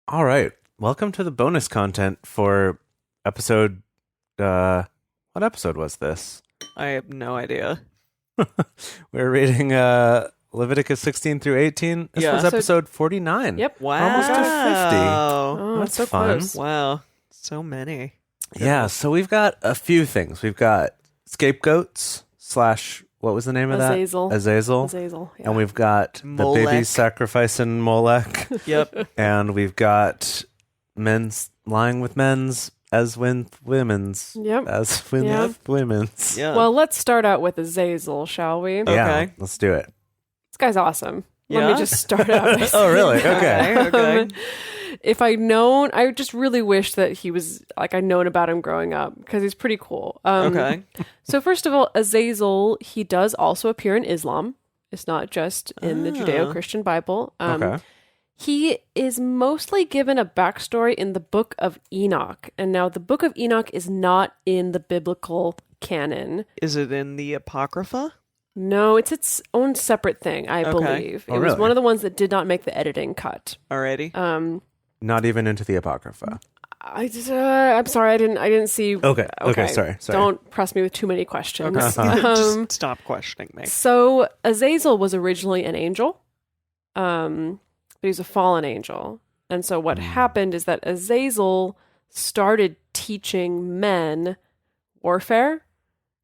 All right. Welcome to the bonus content for episode. What episode was this? I have no idea. We're reading Leviticus 16 through 18. This Yeah. was episode 49. Yep. Wow. Almost to 50. Oh, That's so fun. close. Wow. So many. Yeah, so we've got a few things. We've got scapegoats / what was the name of Azazel. that? Azazel. Azazel. Yeah. And we've got Molech. the baby sacrificing Molech. Yep. And we've got men's lying with men's as with women's. Yep. As with Yeah. women's. Yeah. Well, let's start out with Azazel, shall we? Okay. Yeah, let's do it. This guy's awesome. Let Yeah? me just start out. by Oh, really? saying Okay. that. Okay. If I'd known, I just really wish that he was, like, I'd known about him growing up because he's pretty cool. Okay. So first of all, Azazel, he does also appear in Islam. It's not just in the Oh. Judeo-Christian Bible. Okay. He is mostly given a backstory in the Book of Enoch. And now the Book of Enoch is not in the biblical canon. Is it in the Apocrypha? No, it's its own separate thing, I Okay. believe. Oh, It was really? one of the ones that did not make the editing cut. Alrighty. Not even into the Apocrypha. I'm sorry, I didn't see. Okay. Sorry. Don't press me with too many questions. Just stop questioning me. So Azazel was originally an angel, but he's a fallen angel. And so what happened is that Azazel started teaching men warfare.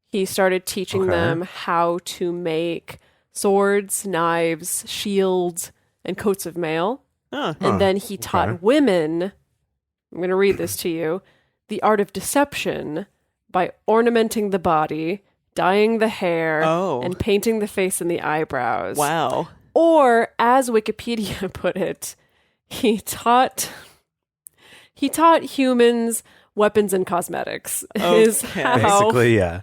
He started teaching Okay. them how to make swords, knives, shields, and coats of mail. Huh. And then he taught women, I'm going to read this to you, the art of deception by ornamenting the body, dyeing the hair, Oh. and painting the face and the eyebrows. Wow. Or, as Wikipedia put it, he taught humans weapons and cosmetics. Is Okay. how Basically, yeah.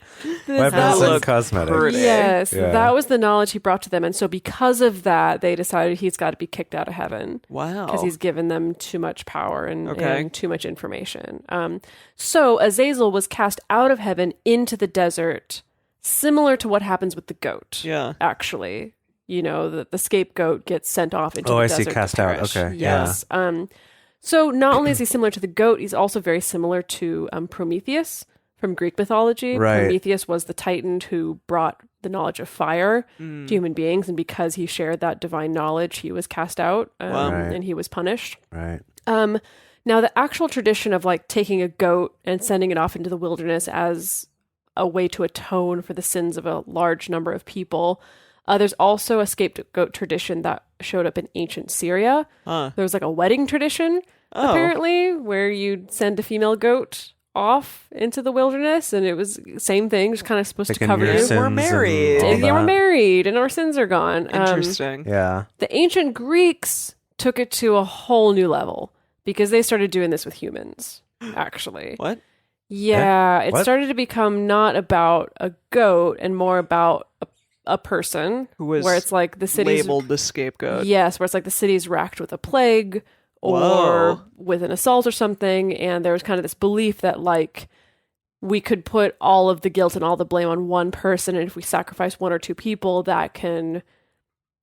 Weapons that and looked cosmetics. pretty. Yes, Yeah. that was the knowledge he brought to them. And so because of that, they decided he's got to be kicked out of heaven. Wow. Because he's given them too much power Okay. and too much information. So Azazel was cast out of heaven into the desert, similar to what happens with the goat. Yeah. Actually, the scapegoat gets sent off into Oh, the I desert see, cast to out. perish. Okay, Yes. So not only is he similar to the goat, he's also very similar to Prometheus from Greek mythology. Right. Prometheus was the titan who brought the knowledge of fire Mm. to human beings, and because he shared that divine knowledge, he was cast out Wow. Right. and he was punished. Right. Now, the actual tradition of like taking a goat and sending it off into the wilderness as a way to atone for the sins of a large number of people. There's also a scapegoat tradition that showed up in ancient Syria. Huh. There was like a wedding tradition, Oh. apparently, where you'd send a female goat off into the wilderness, and it was same thing, just kind of supposed to Taking cover your you. sins We're and married. all And they were that. married, and our sins are gone. Interesting. Yeah. The ancient Greeks took it to a whole new level because they started doing this with humans, actually. What? Yeah, it What? started to become not about a goat and more about a person Who was where it's like the city's labeled the scapegoat? yes, where it's like the city's racked with a plague or Whoa. with an assault or something, and there was kind of this belief that like we could put all of the guilt and all the blame on one person, and if we sacrifice one or two people, that can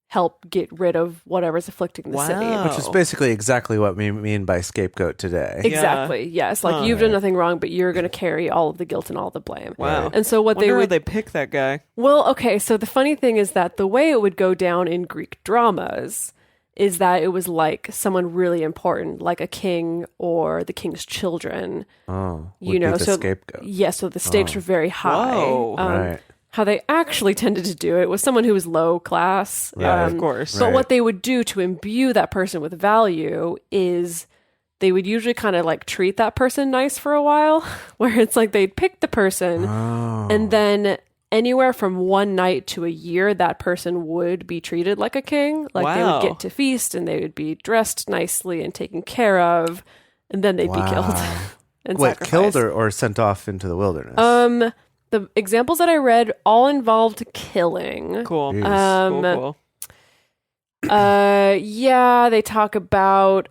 help get rid of whatever's afflicting the city. Wow. Which is basically exactly what we mean by scapegoat today. Exactly. Yes. Like Huh. you've done nothing wrong, but you're going to carry all of the guilt and all the blame. Wow. And so what Wonder they how would they pick that guy. well, okay. So the funny thing is that the way it would go down in Greek dramas is that it was like someone really important, like a king or the king's children. Oh, You would know, be the so scapegoat. yeah. So the stakes were very high. Whoa. Right. How they actually tended to do it was someone who was low class. Right. Of course. But Right. what they would do to imbue that person with value is they would usually kind of like treat that person nice for a while, where it's like they'd pick the person Oh. and then anywhere from one night to a year, that person would be treated like a king. Like they Wow. would get to feast and they would be dressed nicely and taken care of, and then they'd be killed Wow. and Wait, sacrificed. killed or sent off into the wilderness? The examples that I read all involved killing. Cool. Jeez. Cool. Yeah, they talk about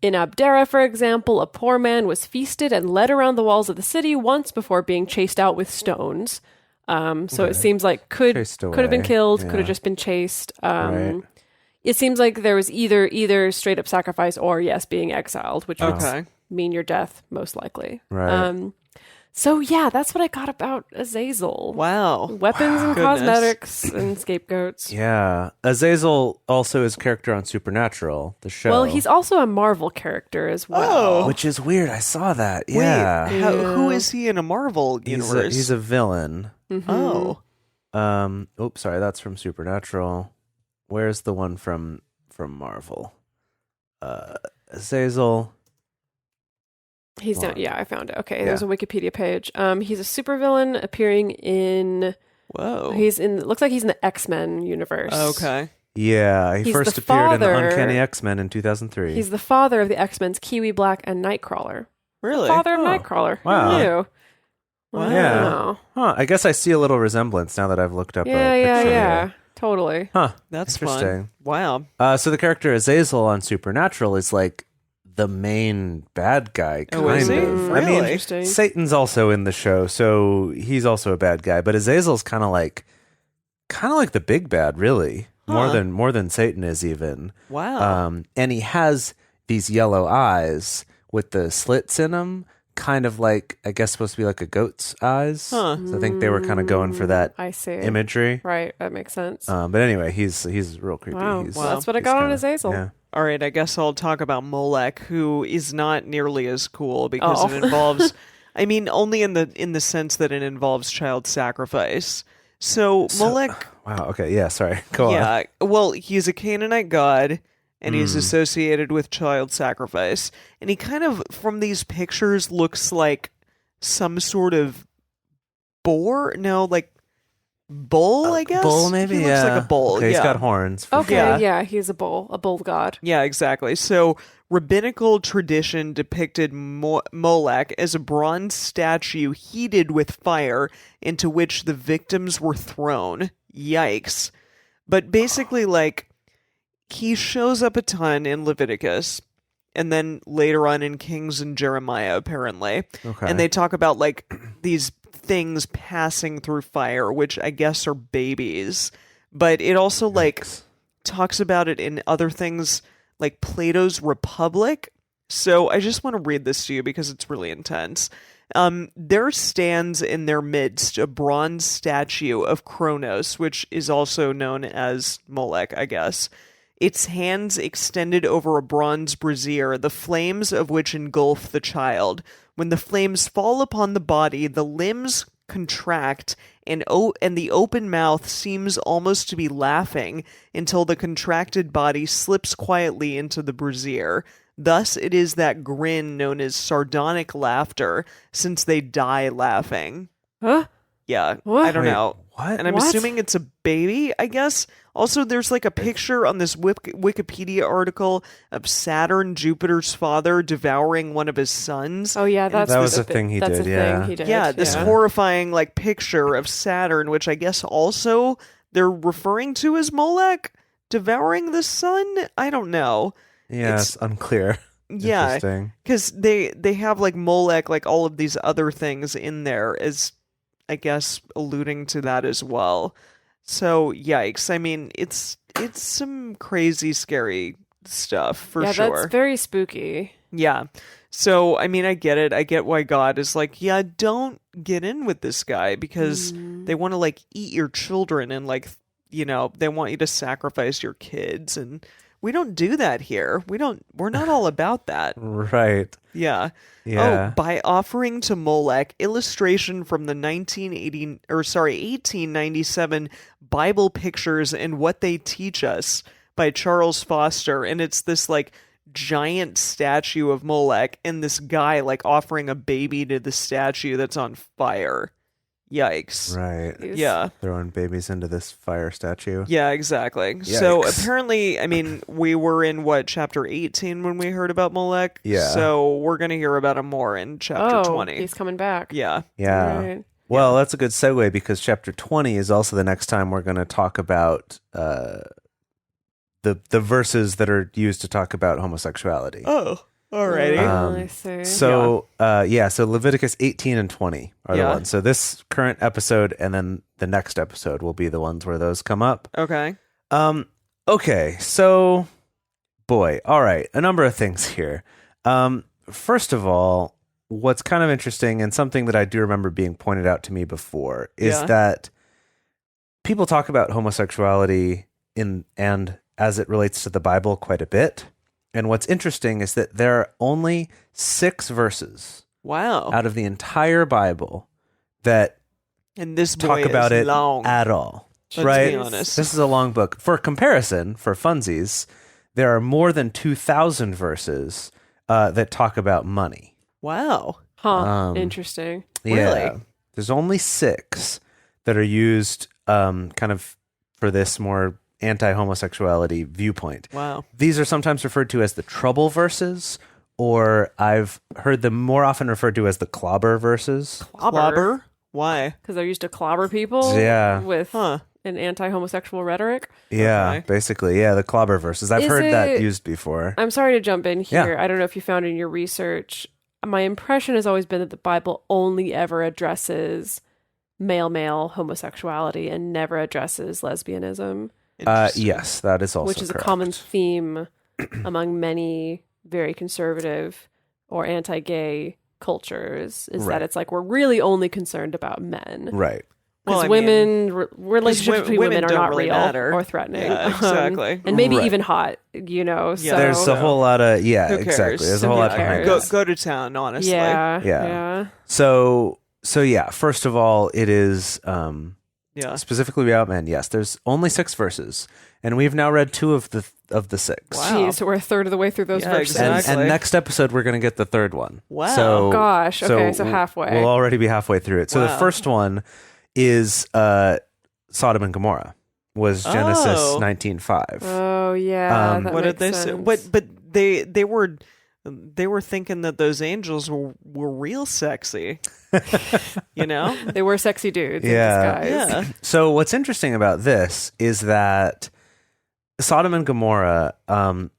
in Abdera, for example, a poor man was feasted and led around the walls of the city once before being chased out with stones. So it seems like could Chased have been away. killed, Yeah. could have just been chased. Right. it seems like there was either straight up sacrifice or yes, being exiled, which would Okay. mean your death most likely. Right. So yeah, that's what I got about Azazel. Wow. Weapons and Goodness. cosmetics and scapegoats. Yeah. Azazel also is a character on Supernatural, the show. Well, he's also a Marvel character as well. Oh. which is weird. I saw that. Yeah. Wait, who is he in a Marvel universe? He's a villain. Oh. Oops, sorry, that's from Supernatural. Where's the one from Marvel? Azazel. He's Wow. not. Yeah, I found it. Okay, Yeah. there's a Wikipedia page. He's a supervillain appearing in. Whoa. He's in. Looks like he's in the X-Men universe. Okay. Yeah, he He's first the appeared in the father- Uncanny X-Men in 2003. He's the father of the X-Men's Kiwi Black and Nightcrawler. Really? Father of Oh. Nightcrawler. Wow. Who knew? Wow. Yeah. Wow. Huh, I guess I see a little resemblance now that I've looked up Yeah, a yeah, picture. yeah. Totally. Huh. That's Interesting. fun. Wow. So the character Azazel on Supernatural is like the main bad guy, kind Oh, is he? of. I Really? mean, Interesting. Satan's also in the show, so he's also a bad guy. But Azazel's kind of like the big bad, really, more Huh. than Satan is even. Wow. And he has these yellow eyes with the slits in them, kind of like, I guess, supposed to be like a goat's eyes. Huh. So I think they were kind of going for that I see. imagery. Right, that makes sense. But anyway, he's real creepy. Wow. He's, Well, that's what I he's got on kinda- Azazel. Yeah. All right, I guess I'll talk about Moloch, who is not nearly as cool because Oh. it involves I mean, only in the sense that it involves child sacrifice. So Moloch, Wow. Okay. Yeah. Sorry. Go on. yeah, well, he's a Canaanite god and he's associated with child sacrifice. And he kind of from these pictures looks like some sort of boar, no, like bull, I guess. Bull, maybe. He looks Yeah. like a bull. Okay, yeah. he's got horns. for Okay, Yeah. yeah, he's a bull god. Yeah, exactly. So, rabbinical tradition depicted Moloch as a bronze statue heated with fire into which the victims were thrown. Yikes. But basically, like, he shows up a ton in Leviticus and then later on in Kings and Jeremiah, apparently. Okay. And they talk about, like, these things passing through fire, which I guess are babies. But it also, like, Yikes. talks about it in other things like Plato's Republic. So I just want to read this to you because it's really intense. There stands in their midst a bronze statue of Kronos, which is also known as Moloch, I guess. Its hands extended over a bronze brazier, the flames of which engulf the child. When the flames fall upon the body, the limbs contract and the open mouth seems almost to be laughing until the contracted body slips quietly into the brazier. Thus it is that grin known as sardonic laughter, since they die laughing. Huh? Yeah, What? I don't Wait, know. what? And I'm What? assuming it's a baby, I guess. Also, there's like a picture on this Wikipedia article of Saturn, Jupiter's father, devouring one of his sons. Oh yeah, that's That was the a thing he that's did, a yeah. thing he did. Yeah, this yeah. horrifying like picture of Saturn, which I guess also they're referring to as Moloch devouring the sun. I don't know. Yeah, it's unclear. Yeah, Interesting. because they have like Moloch, like all of these other things in there as I guess alluding to that as well. So yikes! I mean, it's some crazy, scary stuff for yeah, sure. that's very spooky. Yeah. So, I mean, I get it. I get why God is like, yeah, don't get in with this guy because they want to like eat your children and like, you know, they want you to sacrifice your kids. And we don't do that here. We're not all about that. Right. Yeah. Yeah. Oh, by offering to Moloch illustration from the 1897 Bible Pictures and What They Teach Us by Charles Foster. And it's this like giant statue of Moloch and this guy like offering a baby to the statue that's on fire. Yikes. Right. Yeah. Throwing babies into this fire statue. Yeah, exactly. So Yikes. apparently, I mean, we were in what, chapter 18 when we heard about Moloch? Yeah. So we're going to hear about him more in chapter 20. He's coming back. Yeah. Yeah. Right. Well, that's a good segue because chapter 20 is also the next time we're going to talk about the verses that are used to talk about homosexuality. Oh, alrighty. I see. So, so Leviticus 18 and 20 are the Yeah. ones. So this current episode and then the next episode will be the ones where those come up. Okay. Okay, so boy, all right, a number of things here. First of all, what's kind of interesting and something that I do remember being pointed out to me before is Yeah. that people talk about homosexuality and as it relates to the Bible quite a bit. And what's interesting is that there are only 6 verses Wow. out of the entire Bible that And this boy talk about is it long. at all. Let's Right? be honest. This is a long book. For comparison, for funsies, there are more than 2,000 verses that talk about money. Wow. Huh. Interesting. Really? Yeah. There's only 6 that are used kind of for this more anti-homosexuality viewpoint. Wow. These are sometimes referred to as the trouble verses, or I've heard them more often referred to as the clobber verses. Clobber? Why? Because they're used to clobber people Yeah. with Huh. an anti-homosexual rhetoric. Yeah, Okay. basically. Yeah, the clobber verses. I've Is heard that it- used before. I'm sorry to jump in here. Yeah. I don't know if you found in your research. My impression has always been that the Bible only ever addresses male homosexuality and never addresses lesbianism, Interesting. Yes, that is also which is correct. a common theme among many very conservative or anti-gay cultures, is Right. that it's like we're really only concerned about men. Right. Because Well, I women, relationships between women women are don't not really real matter. or threatening. Yeah, exactly. And maybe Right. even hot, you know. Yeah. So There's a whole lot of Who cares? exactly. There's a Who whole lot cares? behind Go this. go to town, honestly. yeah, Yeah. yeah. So yeah, first of all, it is Yeah. specifically about men. Yes, there's only 6 verses, and we've now read 2 of the 6. Wow. Jeez, so we're a third of the way through those Yeah, verses. exactly. And next episode we're going to get the 3rd one. Wow. So, Gosh, okay, so halfway. We'll already be halfway through it. So the Wow. first one is Sodom and Gomorrah. Was Genesis Oh. 19:5. Oh yeah. that What did makes they say? sense. But they were thinking that those angels were real sexy. You know? They were sexy dudes Yeah. in disguise. Yeah. So what's interesting about this is that Sodom and Gomorrah, and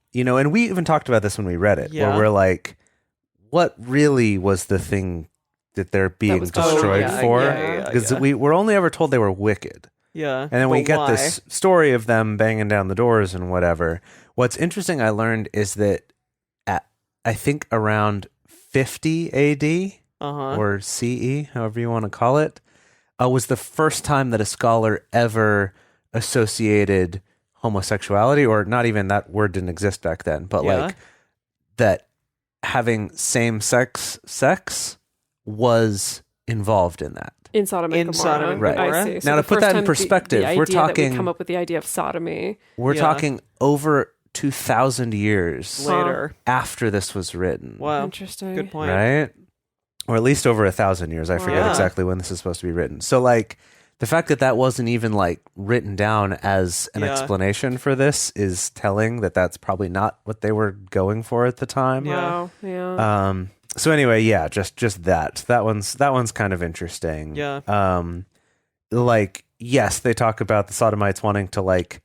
we even talked about this when we read it, Yeah. where we're like, what really was the thing that they're being was going on, destroyed yeah, for? yeah, Because yeah. we were only ever told they were wicked. Yeah. And then we But get why? this story of them banging down the doors and whatever. What's interesting I learned is that at, I think around 50 AD Uh-huh. or CE, however you want to call it, was the first time that a scholar ever associated homosexuality, or not even that word didn't exist back then, but Yeah. like that having same-sex sex was involved in that. In Sodom and In Gomorrah. Sodom and Right. Gomorrah. I see. Now, the to put first that in time perspective, the we're idea that talking- we come up with the idea of sodomy. We're Yeah. talking over 2,000 years Later. after this was written. Wow. Interesting. Good point. Right? Or at least over 1,000 years. I forget Wow. exactly when this is supposed to be written. So, like, the fact that that wasn't even like written down as an Yeah. explanation for this is telling that that's probably not what they were going for at the time. Yeah. Wow. Yeah. So anyway, yeah, just that one's kind of interesting. Yeah. Like, yes, they talk about the Sodomites wanting to like.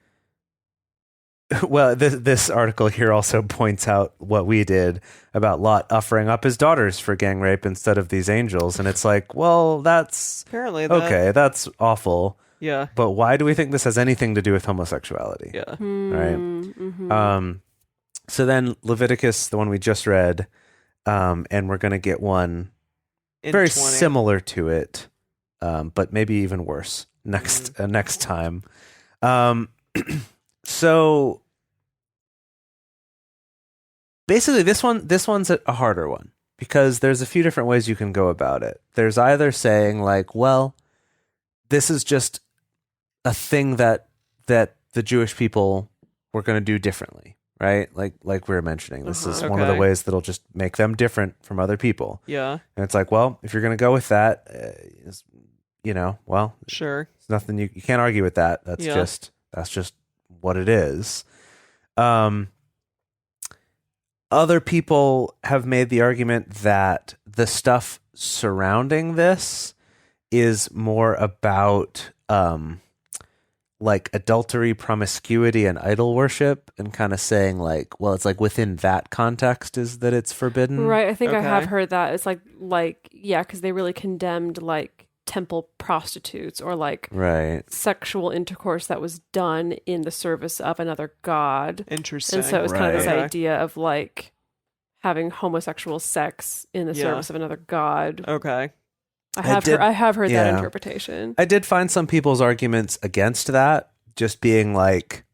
Well, this article here also points out what we did about Lot offering up his daughters for gang rape instead of these angels, and it's like, well, that's Apparently that, okay, that's awful, Yeah. but why do we think this has anything to do with homosexuality? Yeah. right. Mhm. So then Leviticus, the one we just read, and we're gonna get one In very 20. similar to it, but maybe even worse next time. So basically, this one's a harder one because there's a few different ways you can go about it. There's either saying like, well, this is just a thing that the Jewish people were going to do differently, right? Like we were mentioning, this is one of the Okay. ways that'll just make them different from other people. Yeah. And it's like, well, if you're going to go with that, well, Sure. it's nothing you can't argue with that. That's Yeah. just what it is. Other people have made the argument that the stuff surrounding this is more about like adultery, promiscuity, and idol worship, and kind of saying like, well, it's like within that context is that it's forbidden. Right. I think I have Okay. heard that. It's like yeah, because they really condemned like temple prostitutes or like Right. sexual intercourse that was done in the service of another god. Interesting. And so it was kind of this Right. idea of like having homosexual sex in the service of another god. Okay. I have heard that yeah. interpretation. I did find some people's arguments against that just being like,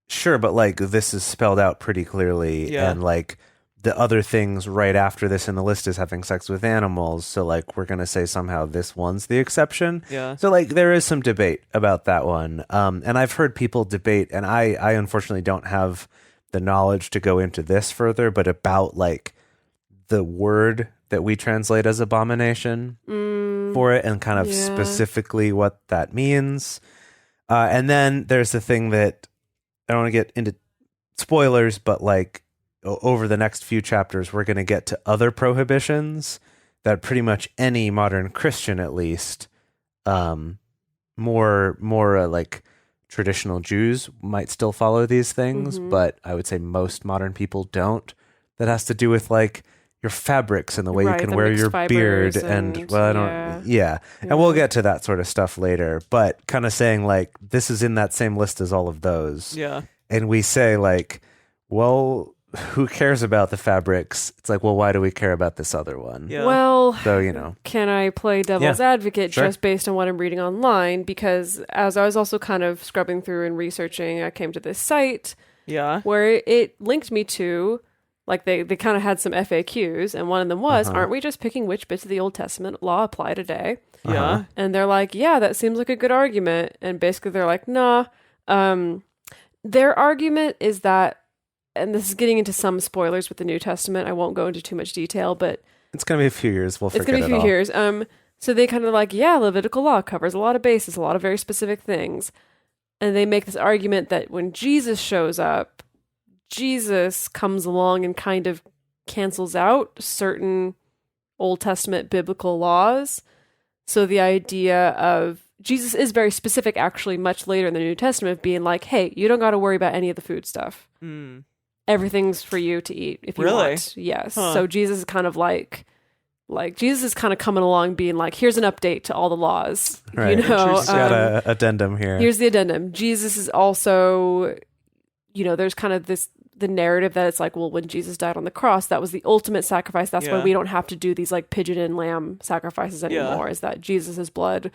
sure, but like this is spelled out pretty clearly, and like the other things right after this in the list is having sex with animals, so like we're gonna say somehow this one's the exception. Yeah. So like there is some debate about that one, and I've heard people debate, and I unfortunately don't have the knowledge to go into this further, but about like the word that we translate as abomination for it, and kind of specifically what that means. And then there's the thing that I don't want to get into spoilers, but like over the next few chapters, we're going to get to other prohibitions that pretty much any modern Christian, at least, more like traditional Jews might still follow these things, but I would say most modern people don't. That has to do with like your fabrics and the way you can wear your beard and well, I don't, and we'll get to that sort of stuff later, but kind of saying like, this is in that same list as all of those. Yeah. And we say like, well, who cares about the fabrics? It's like, well, why do we care about this other one? Yeah. Well, So, you know, can I play devil's advocate just based on what I'm reading online? Because as I was also kind of scrubbing through and researching, I came to this site where it linked me to, like, they kind of had some FAQs, and one of them was, aren't we just picking which bits of the Old Testament law apply today? Yeah. And they're like, yeah, that seems like a good argument. And basically they're like, nah. Their argument is that, and this is getting into some spoilers with the New Testament, I won't go into too much detail, but it's going to be a few years. We'll forget it all. It's going to be a few years. So they kind of like, yeah, Levitical law covers a lot of bases, a lot of very specific things. And they make this argument that when Jesus shows up, Jesus comes along and kind of cancels out certain Old Testament biblical laws. So the idea of Jesus is very specific, actually, much later in the New Testament, of being like, hey, you don't got to worry about any of the food stuff. Everything's for you to eat if you want. Yes. So Jesus is kind of like Jesus is kind of coming along being like, here's an update to all the laws. Right. You know, She's got an addendum here. Here's the addendum. Jesus is also, you know, there's kind of the narrative that it's like, well, when Jesus died on the cross, that was the ultimate sacrifice. That's why we don't have to do these like pigeon and lamb sacrifices anymore, is that Jesus's blood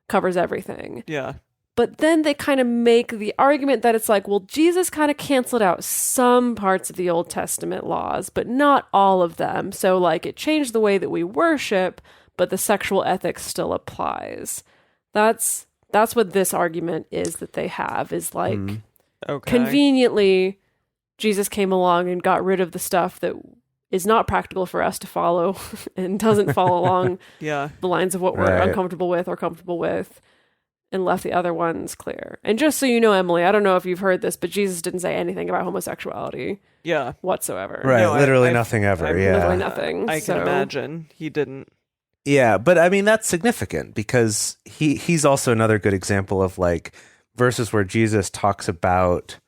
covers everything. Yeah. But then they kind of make the argument that it's like, well, Jesus kind of canceled out some parts of the Old Testament laws, but not all of them. So like it changed the way that we worship, but the sexual ethics still applies. That's what this argument is that they have, is like conveniently Jesus came along and got rid of the stuff that is not practical for us to follow and doesn't follow along the lines of what we're uncomfortable with or comfortable with, and left the other ones clear. And just so you know, Emily, I don't know if you've heard this, but Jesus didn't say anything about homosexuality whatsoever. Right, literally nothing ever, literally nothing. I can imagine he didn't. Yeah, but I mean, that's significant because he's also another good example of like verses where Jesus talks about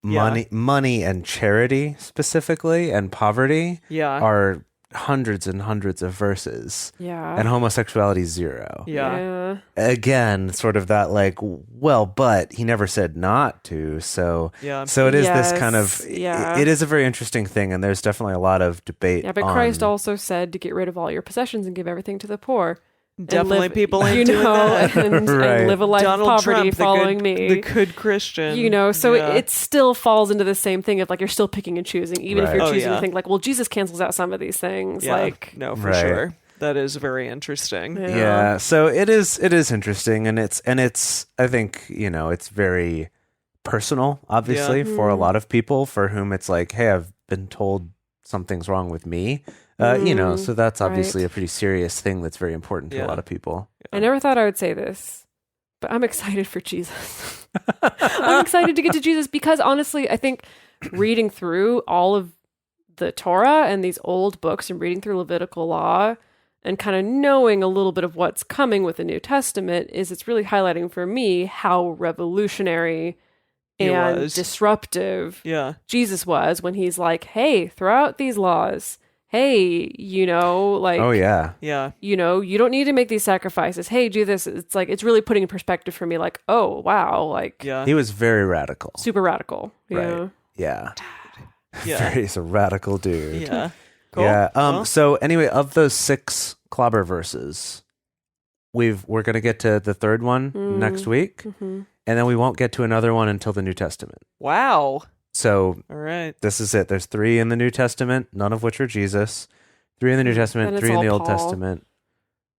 money and charity specifically, and poverty are hundreds and hundreds of verses. Yeah. And homosexuality 0. Yeah. Again, sort of that like, well, but he never said not to. So it is this kind of it is a very interesting thing, and there's definitely a lot of debate. Yeah, but Christ also said to get rid of all your possessions and give everything to the poor. Definitely people ain't doing that. And live a life of poverty following me. The good Christian. You know, so it still falls into the same thing of like you're still picking and choosing, even if you're choosing to think like, well, Jesus cancels out some of these things. Yeah. Like, no, for sure. That is very interesting. Yeah. So it is interesting, and it's I think, you know, it's very personal, obviously, for a lot of people for whom it's like, hey, I've been told something's wrong with me. You know, so that's obviously a pretty serious thing that's very important to a lot of people. I never thought I would say this, but I'm excited for Jesus. I'm excited to get to Jesus because honestly, I think reading through all of the Torah and these old books and reading through Levitical law and kind of knowing a little bit of what's coming with the New Testament it's really highlighting for me how revolutionary and disruptive Jesus was when he's like, hey, throw out these laws. hey, you know, like, Oh yeah. Yeah. you know, you don't need to make these sacrifices. Hey, do this. It's like, it's really putting in perspective for me, like, oh, wow, like, Yeah. He was very radical. super radical. Right. Yeah. Yeah. He's a radical dude. Yeah. Cool. Yeah. Well, So anyway, of those 6 clobber verses, we're going to get to the third one next week, Mm-hmm. and then we won't get to another one until the New Testament. wow. So All right. this is it. There's 3 in the New Testament, none of which are Jesus. 3 in the New Testament, Then it's 3 in the all Old Paul. Testament.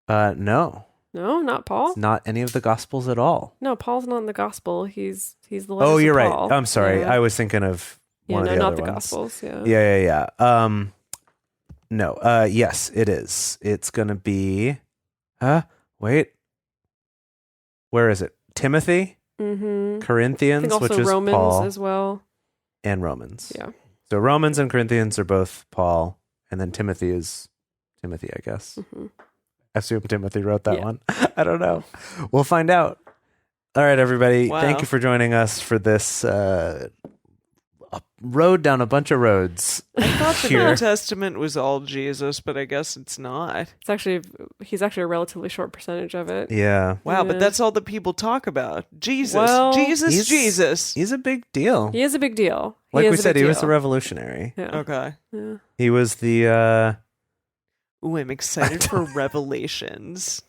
No, No, not Paul. it's not any of the Gospels at all. No, Paul's not in the gospel. He's the letters Oh, you're of right. Paul. I'm sorry. Yeah. I was thinking of Yeah, one no, of the not other the ones. gospels. Yeah. Yeah. No. Yes, it is. It's gonna be. Wait. Where is it? Timothy, Mm-hmm. I Corinthians, think which also is Romans Paul, as well. and Romans. Yeah. So Romans and Corinthians are both Paul, and then Timothy is Timothy, I guess. Mm-hmm. I assume Timothy wrote that Yeah. one. I don't know. We'll find out. All right, everybody. Wow. Thank you for joining us for this road down a bunch of roads. I thought the here. New Testament was all Jesus, but I guess it's not. He's actually a relatively short percentage of it. Yeah. Wow, but Yeah. that's all that people talk about. Jesus. Well, Jesus. he's- He's a big deal. He is a big deal. Like we is a said, big he was a deal. revolutionary. Yeah. Okay. Yeah. He was the Ooh, I'm excited for Revelations.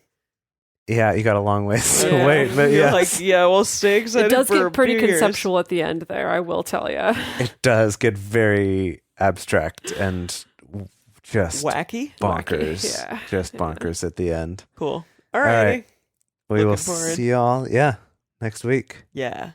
yeah, you got a long ways to Yeah. wait, but You're yes. like, yeah, we'll stay excited It does for get pretty a few years. conceptual at the end there, I will tell you. It does get very abstract and just Wacky? bonkers. Wacky, yeah. Just bonkers at the end. Cool. All right. right. We Looking will forward. see y'all, next week. Yeah.